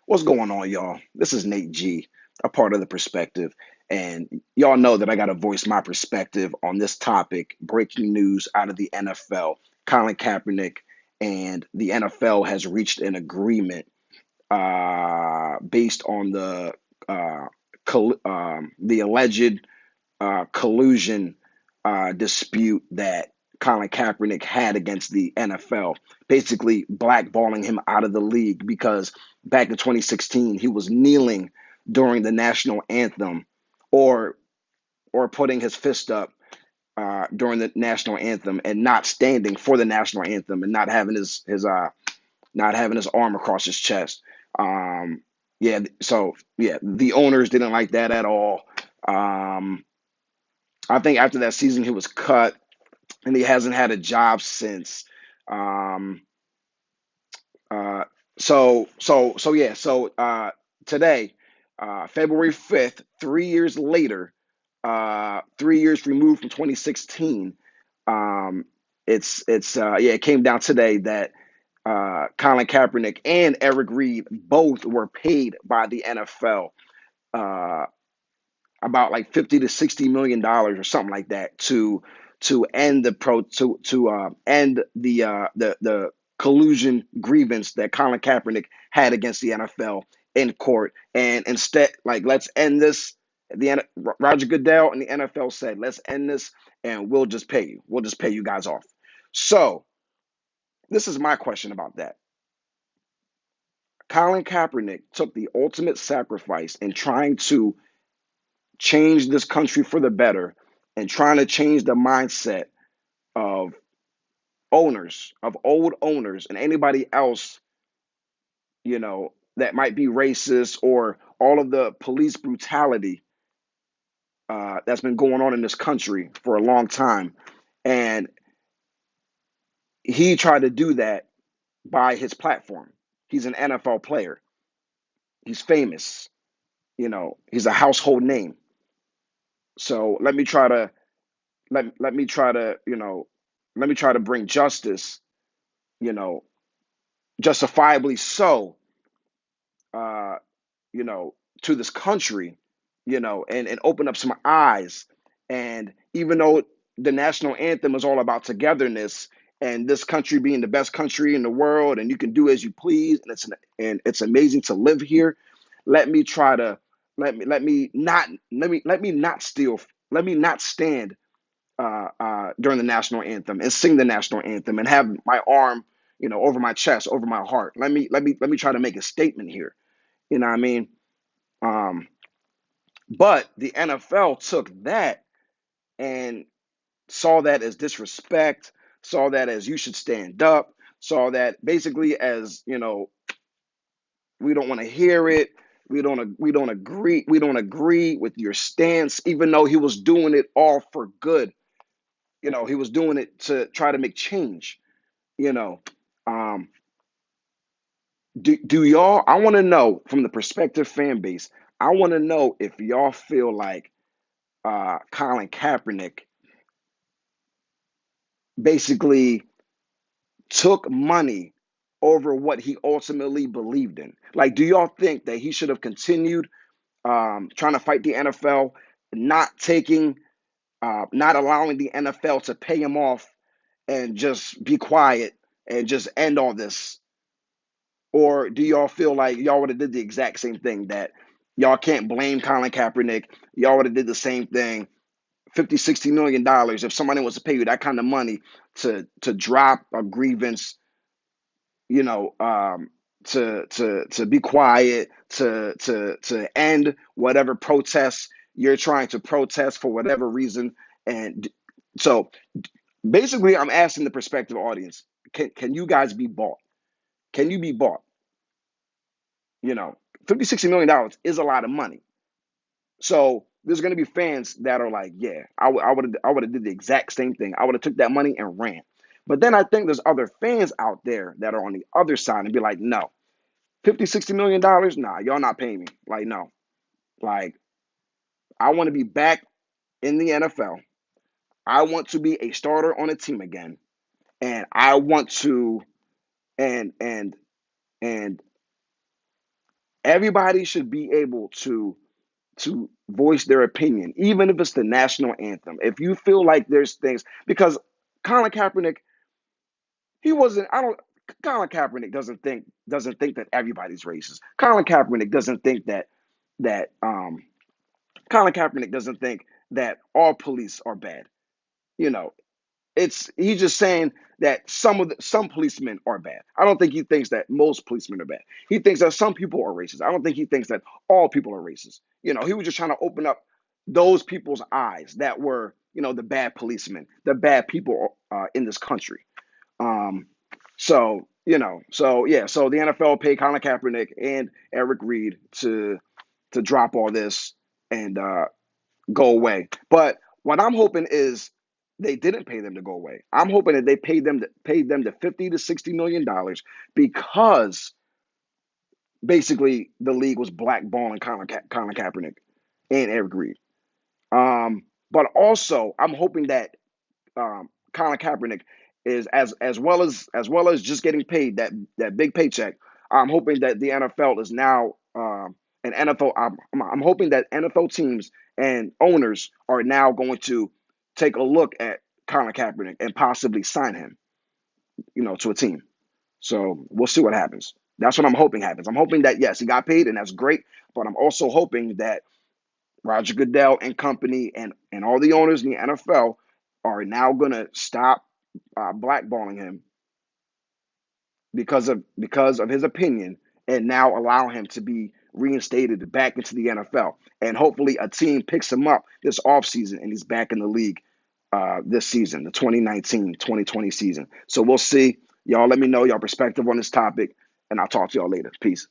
What's going on, y'all? This is Nate G, a part of the perspective. And y'all know that I got to voice my perspective on this topic. Breaking news out of the NFL. Colin Kaepernick and the NFL has reached an agreement based on uh, the alleged collusion dispute that Colin Kaepernick had against the NFL, basically blackballing him out of the league because back in 2016 he was kneeling during the national anthem, or putting his fist up during the national anthem and not standing for the national anthem and not having his arm across his chest. Yeah, so yeah, the owners didn't like that at all. Um, I think after that season he was cut and he hasn't had a job since. Um, uh, so today, February 5th, 3 years later, 3 years removed from 2016, um, it came down today that Colin Kaepernick and Eric Reed both were paid by the NFL uh, about like 50 to 60 million dollars or something like that to end the pro to end the collusion grievance that Colin Kaepernick had against the NFL in court, and instead, like, let's end this. Roger Goodell and the NFL said, let's end this, and we'll just pay you. We'll just pay you guys off. So this is my question about that. Colin Kaepernick took the ultimate sacrifice in trying to change this country for the better and trying to change the mindset of of old owners, and anybody else, that might be racist, or all of the police brutality that's been going on in this country for a long time. And he tried to do that by his platform. He's an NFL player. He's famous. He's a household name. So let me try to let me try to bring justice, you know, justifiably so, uh, to this country, and open up some eyes. And even though the national anthem is all about togetherness and this country being the best country in the world, and you can do as you please, and it's amazing to live here, let me try to let me not steal, let me not stand during the national anthem and sing the national anthem and have my arm, over my chest, over my heart. Let me try to make a statement here. You know what I mean? Um, but the NFL took that and saw that as disrespect, saw that as you should stand up, saw that basically as, we don't want to hear it. We don't agree with your stance, even though he was doing it all for good. He was doing it to try to make change. You know, um, do y'all? I want to know from the prospective fan base. I want to know if y'all feel like Colin Kaepernick basically took money over what he ultimately believed in. Like, do y'all think that he should have continued trying to fight the NFL, not taking, not allowing the NFL to pay him off, and just be quiet and just end all this? Or do y'all feel like y'all would have did the exact same thing, that y'all can't blame Colin Kaepernick? Y'all would have did the same thing. 50, $60 million, if somebody wants to pay you that kind of money to drop a grievance, you know, to be quiet, to end whatever protests you're trying to protest for whatever reason. And so basically I'm asking the prospective audience, can you guys be bought? Can you be bought? 50, $60 million is a lot of money. So there's going to be fans that are like, yeah, I would have did the exact same thing. I would have took that money and ran. But then I think there's other fans out there that are on the other side and be like, no, 50, $60 million, nah, y'all not paying me. Like, no. Like, I want to be back in the NFL. I want to be a starter on a team again. And I want to and and Everybody should be able to voice their opinion, even if it's the national anthem. If you feel like there's things, because Colin Kaepernick, he wasn't. I don't. Colin Kaepernick doesn't think that everybody's racist. Colin Kaepernick doesn't think that Colin Kaepernick doesn't think that all police are bad. You know, it's he's just saying that some policemen are bad. I don't think he thinks that most policemen are bad. He thinks that some people are racist. I don't think he thinks that all people are racist. He was just trying to open up those people's eyes that were, the bad policemen, the bad people in this country. Um, so yeah, so the NFL paid Colin Kaepernick and Eric Reed to drop all this and go away. But what I'm hoping is they didn't pay them to go away. I'm hoping that they paid them to 50 to 60 million dollars because basically the league was blackballing Colin Kaepernick and Eric Reed. But also I'm hoping that Colin Kaepernick is as well as just getting paid that big paycheck. I'm hoping that the NFL is now an NFL. I'm hoping that NFL teams and owners are now going to take a look at Colin Kaepernick and possibly sign him, to a team. So we'll see what happens. That's what I'm hoping happens. I'm hoping that yes, he got paid and that's great, but I'm also hoping that Roger Goodell and company and all the owners in the NFL are now going to stop blackballing him because of his opinion, and now allow him to be reinstated back into the NFL. And hopefully, a team picks him up this offseason and he's back in the league this season, the 2019-2020 season. So we'll see. Y'all let me know your perspective on this topic, and I'll talk to y'all later. Peace.